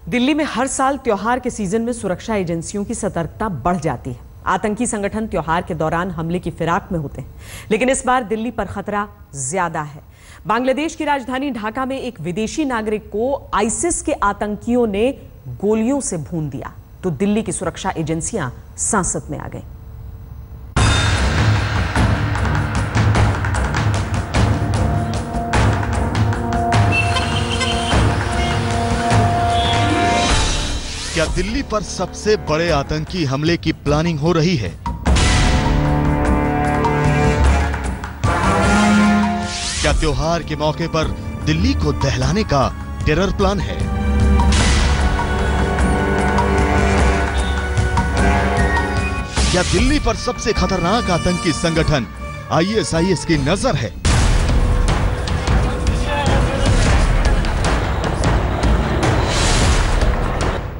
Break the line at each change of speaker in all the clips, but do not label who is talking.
दिल्ली में हर साल त्योहार के सीजन में सुरक्षा एजेंसियों की सतर्कता बढ़ जाती है। आतंकी संगठन त्योहार के दौरान हमले की फिराक में होते हैं, लेकिन इस बार दिल्ली पर खतरा ज्यादा है। बांग्लादेश की राजधानी ढाका में एक विदेशी नागरिक को आईसिस के आतंकियों ने गोलियों से भून दिया तो दिल्ली की सुरक्षा एजेंसियां सांसत में आ गईं।
क्या दिल्ली पर सबसे बड़े आतंकी हमले की प्लानिंग हो रही है? क्या त्योहार के मौके पर दिल्ली को दहलाने का टेरर प्लान है? क्या दिल्ली पर सबसे खतरनाक आतंकी संगठन आईएसआईएस की नजर है?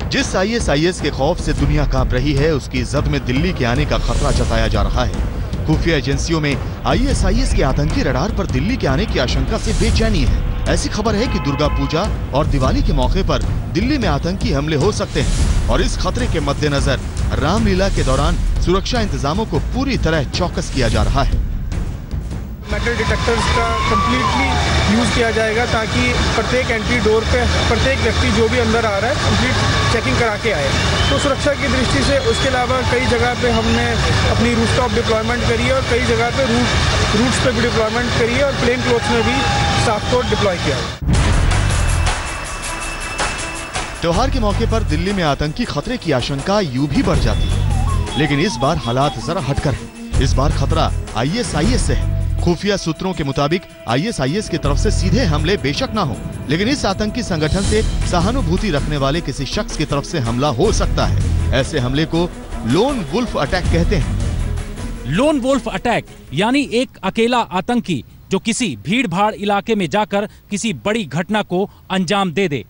जिस आईएसआईएस के खौफ से दुनिया कांप रही है, उसकी जद में दिल्ली के आने का खतरा जताया जा रहा है। खुफिया एजेंसियों में आईएसआईएस के आतंकी रडार पर दिल्ली के आने की आशंका से बेचैनी है। ऐसी खबर है कि दुर्गा पूजा और दिवाली के मौके पर दिल्ली में आतंकी हमले हो सकते हैं और इस खतरे के मद्देनजर रामलीला के दौरान सुरक्षा इंतजामों को पूरी तरह चौकस किया जा रहा है।
मेटल डिटेक्टर्स का कंप्लीटली यूज किया जाएगा ताकि प्रत्येक एंट्री डोर पे प्रत्येक व्यक्ति जो भी अंदर आ रहा है कंप्लीट चेकिंग करा के आए। तो सुरक्षा की दृष्टि से उसके अलावा कई जगह पे हमने अपनी रूफटॉप डिप्लॉयमेंट करी है और कई जगह पे रूट्स पे भी डिप्लॉयमेंट करी है और प्लेन क्लोथ्स में भी स्टाफ को डिप्लॉय किया है।
त्योहार के मौके पर दिल्ली में आतंकी खतरे की आशंका यूं भी बढ़ जाती है, लेकिन इस बार हालात जरा हटकर है। इस बार खतरा आईएसआईएस से है। खुफिया सूत्रों के मुताबिक आईएसआईएस की तरफ से सीधे हमले बेशक ना हो, लेकिन इस आतंकी संगठन से सहानुभूति रखने वाले किसी शख्स की तरफ से हमला हो सकता है। ऐसे हमले को लोन वुल्फ अटैक कहते हैं।
लोन वुल्फ अटैक यानी एक अकेला आतंकी जो किसी भीड़-भाड़ इलाके में जाकर किसी बड़ी घटना को अंजाम दे दे।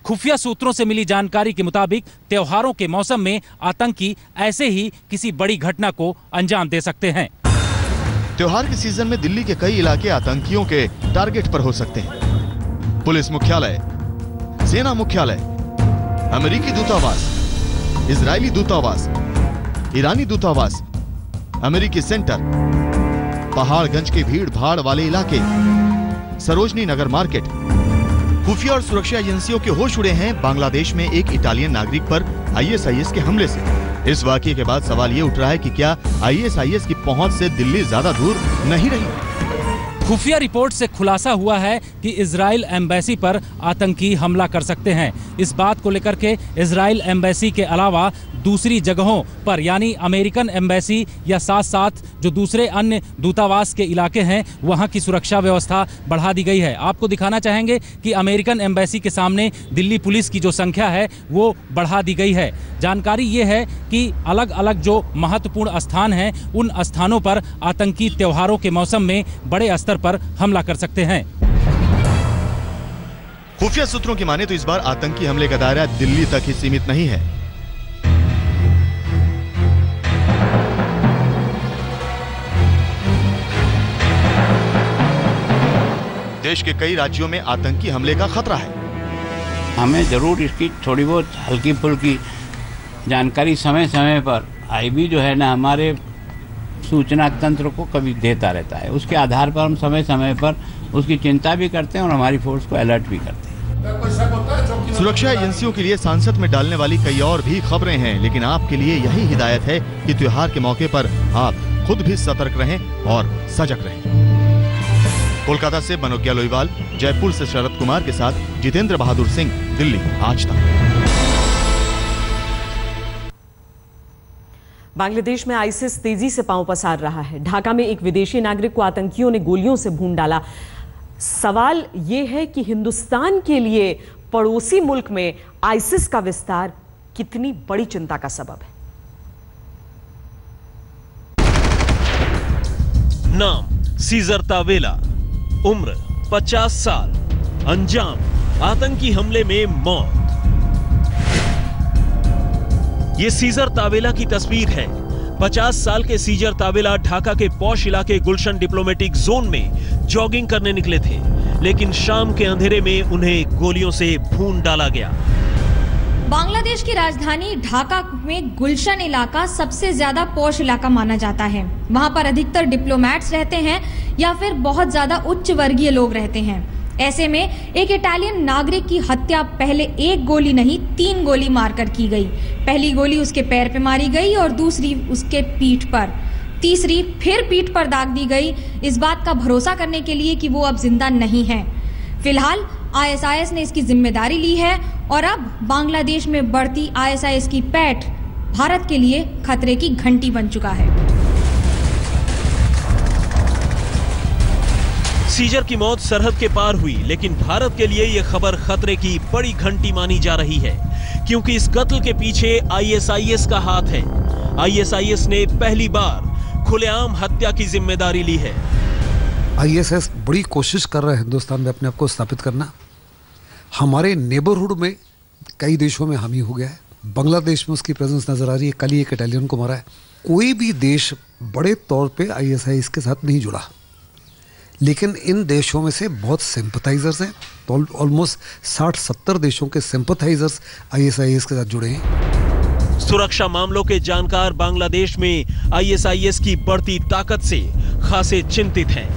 खुफिया सूत्रों से मिली जानकारी के मुताबिक त्योहारों के मौसम में आतंकी ऐसे ही किसी बड़ी घटना को अंजाम दे सकते हैं।
त्योहार के सीजन में दिल्ली के कई इलाके आतंकियों के टारगेट पर हो सकते हैं। पुलिस मुख्यालय, सेना मुख्यालय, अमेरिकी दूतावास, इजरायली दूतावास, ईरानी दूतावास, अमेरिकी सेंटर, पहाड़गंज के भीड़ भाड़ वाले इलाके, सरोजनी नगर मार्केट। खुफिया और सुरक्षा एजेंसियों के होश उड़े हैं बांग्लादेश में एक इटालियन नागरिक पर आईएसआईएस के हमले से। इस वाकये के बाद सवाल ये उठ रहा है कि क्या आईएसआईएस की पहुंच से दिल्ली ज्यादा दूर नहीं रही।
खुफिया रिपोर्ट से खुलासा हुआ है कि इजराइल एम्बेसी पर आतंकी हमला कर सकते हैं। इस बात को लेकर के इजराइल एम्बेसी के अलावा दूसरी जगहों पर यानी अमेरिकन एम्बेसी या साथ साथ जो दूसरे अन्य दूतावास के इलाके हैं वहां की सुरक्षा व्यवस्था बढ़ा दी गई है। आपको दिखाना चाहेंगे कि अमेरिकन एम्बेसी के सामने दिल्ली पुलिस की जो संख्या है वो बढ़ा दी गई है। जानकारी ये है कि अलग अलग जो महत्वपूर्ण स्थान हैं उन स्थानों पर आतंकी त्योहारों के मौसम में बड़े स्तर पर हमला कर सकते हैं।
खुफिया सूत्रों की माने तो इस बार आतंकी हमले का दायरा दिल्ली तक ही सीमित नहीं है। देश के कई राज्यों में आतंकी हमले का खतरा है।
हमें जरूर इसकी थोड़ी बहुत हल्की फुल्की जानकारी समय समय पर आईबी जो है ना हमारे सूचना तंत्र को कभी देता रहता है। उसके आधार पर हम समय समय पर उसकी चिंता भी करते हैं और हमारी फोर्स को अलर्ट भी करते हैं।
सुरक्षा एजेंसियों के लिए सांसद में डालने वाली कई और भी खबरें हैं, लेकिन आपके लिए यही हिदायत है कि त्योहार के मौके पर आप खुद भी सतर्क रहें और सजग रहें। कोलकाता से मनोज्ञा लोईवाल, जयपुर से शरद कुमार के साथ जितेंद्र बहादुर सिंह, दिल्ली आज तक।
बांग्लादेश में आईसिस तेजी से पांव पसार रहा है। ढाका में एक विदेशी नागरिक को आतंकियों ने गोलियों से भून डाला। सवाल यह है कि हिंदुस्तान के लिए पड़ोसी मुल्क में आईसिस का विस्तार कितनी बड़ी चिंता का सबब है।
नाम सीजर तावेला, उम्र 50 साल, अंजाम आतंकी हमले में मौत। ये सीजर तावेला की तस्वीर है। 50 साल के सीजर तावेला ढाका के पॉश इलाके गुलशन डिप्लोमेटिक जोन में जॉगिंग करने निकले थे, लेकिन शाम के अंधेरे में उन्हें गोलियों से भून डाला गया।
बांग्लादेश की राजधानी ढाका में गुलशन इलाका सबसे ज्यादा पॉश इलाका माना जाता है। वहां पर अधिकतर डिप्लोमैट्स रहते हैं या फिर बहुत ज्यादा उच्च वर्गीय लोग रहते हैं। ऐसे में एक इटालियन नागरिक की हत्या पहले एक गोली नहीं 3 गोली मारकर की गई। पहली गोली उसके पैर पे मारी गई और दूसरी उसके पीठ पर, तीसरी फिर पीठ पर दाग दी गई, इस बात का भरोसा करने के लिए कि वो अब जिंदा नहीं है। फिलहाल ISIS ने इसकी जिम्मेदारी ली है और अब बांग्लादेश में बढ़ती ISIS की पैठ भारत के लिए खतरे की घंटी बन चुका है।
सीजर की मौत सरहद के पार हुई, लेकिन भारत के लिए यह खबर खतरे की बड़ी घंटी मानी जा रही है, क्योंकि इस कत्ल के पीछे ISIS का हाथ है। ISIS ने पहली बार खुलेआम हत्या की जिम्मेदारी ली है।
ISIS बड़ी कोशिश कर रहा है हिंदुस्तान में अपने आप को स्थापित करना। हमारे नेबरहुड में कई देशों में हामी हो गया है। बांग्लादेश में उसकी प्रेजेंस नजर आ रही है। कल ही एक इटालियन को मारा है। कोई भी देश बड़े तौर पे ISIS के साथ नहीं जुड़ा, लेकिन इन देशों में से बहुत सिंपथाइजर्स हैं। तो ऑलमोस्ट 60-70 देशों के सिंपथाइजर्स ISIS के साथ जुड़े हैं।
सुरक्षा मामलों के जानकार बांग्लादेश में ISIS की बढ़ती ताकत से खासे चिंतित हैं।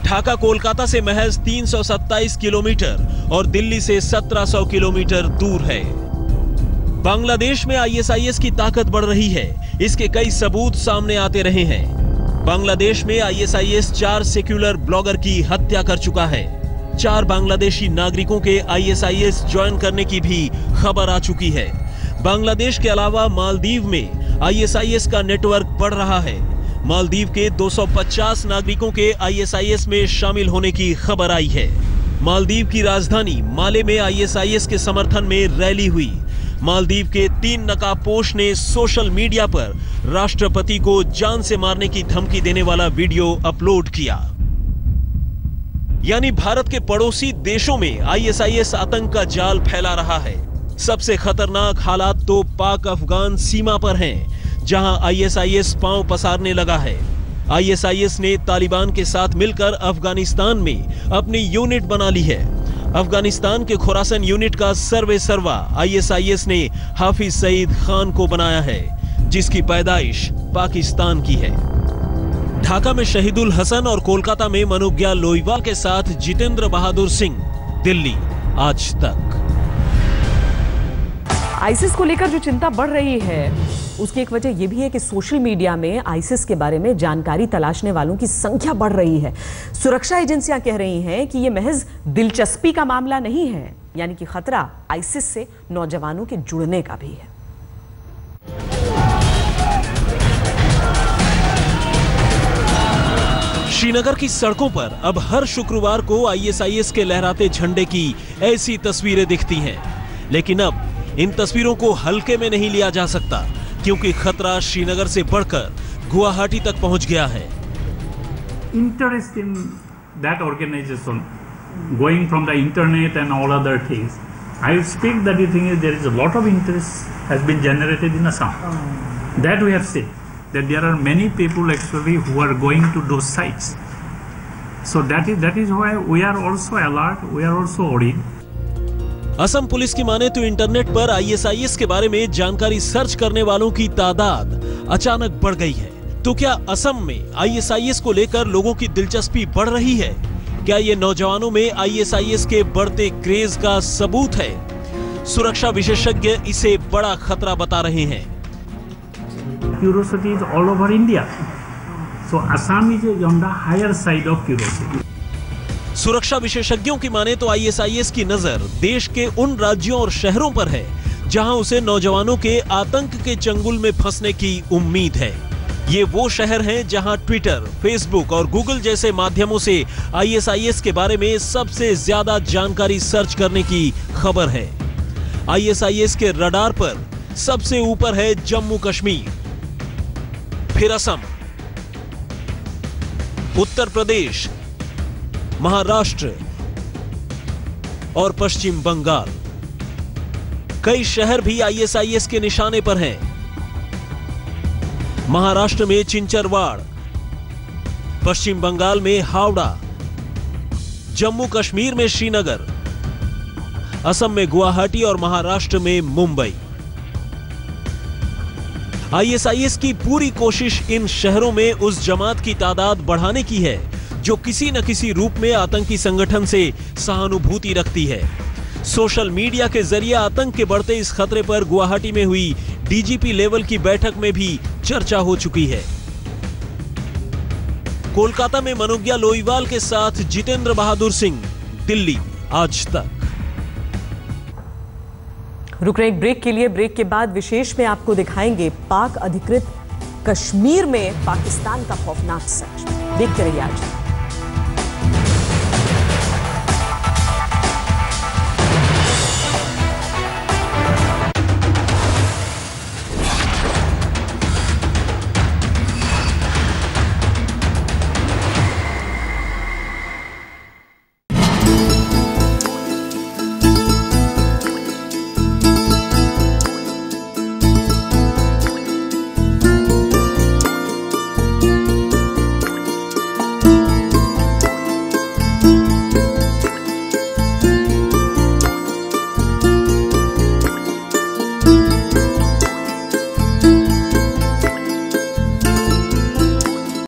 ढाका कोलकाता से महज 327 किलोमीटर और दिल्ली से 1700 किलोमीटर दूर है। बांग्लादेश में ISIS की ताकत बढ़ रही है, इसके कई सबूत सामने आते रहे हैं। बांग्लादेश में ISIS 4 सेक्युलर ब्लॉगर की हत्या कर चुका है। 4 बांग्लादेशी नागरिकों के ISIS ज्वाइन करने की भी खबर आ चुकी है। बांग्लादेश के अलावा मालदीव में ISIS का नेटवर्क बढ़ रहा है। मालदीव के 250 नागरिकों के ISIS में शामिल होने की खबर आई है। मालदीव की राजधानी माले में ISIS के समर्थन में रैली हुई। मालदीव के 3 नकाबपोश ने सोशल मीडिया पर राष्ट्रपति को जान से मारने की धमकी देने वाला वीडियो अपलोड किया। यानी भारत के पड़ोसी देशों में ISIS आतंक का जाल फैला रहा है। सबसे खतरनाक हालात तो पाक अफगान सीमा पर हैं, जहां ISIS पांव पसारने लगा है। ISIS ने तालिबान के साथ मिलकर अफगानिस्तान में अपनी यूनिट बना ली है। अफगानिस्तान के खुरासन यूनिट का सर्वे सर्वा ISIS ने हाफिज सईद खान को बनाया है, जिसकी पैदाइश पाकिस्तान की है। ढाका में शहीदुल हसन और कोलकाता में मनुग्या लोईवाल के साथ जितेंद्र बहादुर सिंह। दिल्ली आज तक।
आईसिस को लेकर जो चिंता बढ़ रही है, उसकी एक वजह यह भी है कि सोशल मीडिया में आईसिस के बारे में जानकारी तलाशने वालों की संख्या बढ़ रही है। सुरक्षा एजेंसियां कह रही हैं कि यह महज दिलचस्पी का मामला नहीं है, यानी कि खतरा आईसिस से नौजवानों के जुड़ने का भी है।
श्रीनगर की सड़कों पर अब हर शुक्रवार को ISIS के लहराते झंडे की ऐसी तस्वीरें दिखती हैं, लेकिन अब इन तस्वीरों को हल्के में नहीं लिया जा सकता, क्योंकि खतरा श्रीनगर से बढ़कर गुवाहाटी तक पहुंच गया है।
Interest in that organization, going from the internet and all other things, I speak that the thing is there is a lot of interest has been generated in Assam. That we have seen that there are many people actually who are going to those sites. So that is why we are also alert, we are also worried.
Assam police की माने तो internet पर ISIS के बारे में जानकारी search करने वालों की तादाद अचानक बढ़ गई है। तो क्या असम में ISIS को लेकर लोगों की दिलचस्पी बढ़ रही है? क्या ये नौजवानों में ISIS के बढ़ते क्रेज का सबूत है? सुरक्षा विशेषज्ञ इसे बड़ा खतरा बता रहे हैं।
Curiosity is all over India. So Assam is on the higher side of curiosity.
सुरक्षा विशेषज्ञों की माने तो ISIS की नजर देश के उन राज्यों और शहरों पर है जहां उसे नौजवानों के आतंक के चंगुल में फंसने की उम्मीद है। ये वो शहर हैं जहां ट्विटर, फेसबुक और गूगल जैसे माध्यमों से ISIS के बारे में सबसे ज्यादा जानकारी सर्च करने की खबर है। ISIS के रडार पर सबसे ऊपर है जम्मू कश्मीर, फिर असम, उत्तर प्रदेश, महाराष्ट्र और पश्चिम बंगाल। कई शहर भी ISIS के निशाने पर हैं। महाराष्ट्र में चिंचरवाड़, पश्चिम बंगाल में हावड़ा, जम्मू कश्मीर में श्रीनगर, असम में गुवाहाटी और महाराष्ट्र में मुंबई। आईएसआईएस की पूरी कोशिश इन शहरों में उस जमात की तादाद बढ़ाने की है जो किसी न किसी रूप में आतंकी संगठन से सहानुभूति रखती है। सोशल मीडिया के जरिए आतंक के बढ़ते इस खतरे पर गुवाहाटी में हुई डीजीपी लेवल की बैठक में भी चर्चा हो चुकी है। कोलकाता में मनोज्ञा लोईवाल के साथ जितेंद्र बहादुर सिंह, दिल्ली आज तक।
रुक रहे एक ब्रेक के लिए। ब्रेक के बाद विशेष में आपको दिखाएंगे पाक अधिकृत कश्मीर में पाकिस्तान का खौफनाक सच। देखते रहिए आज।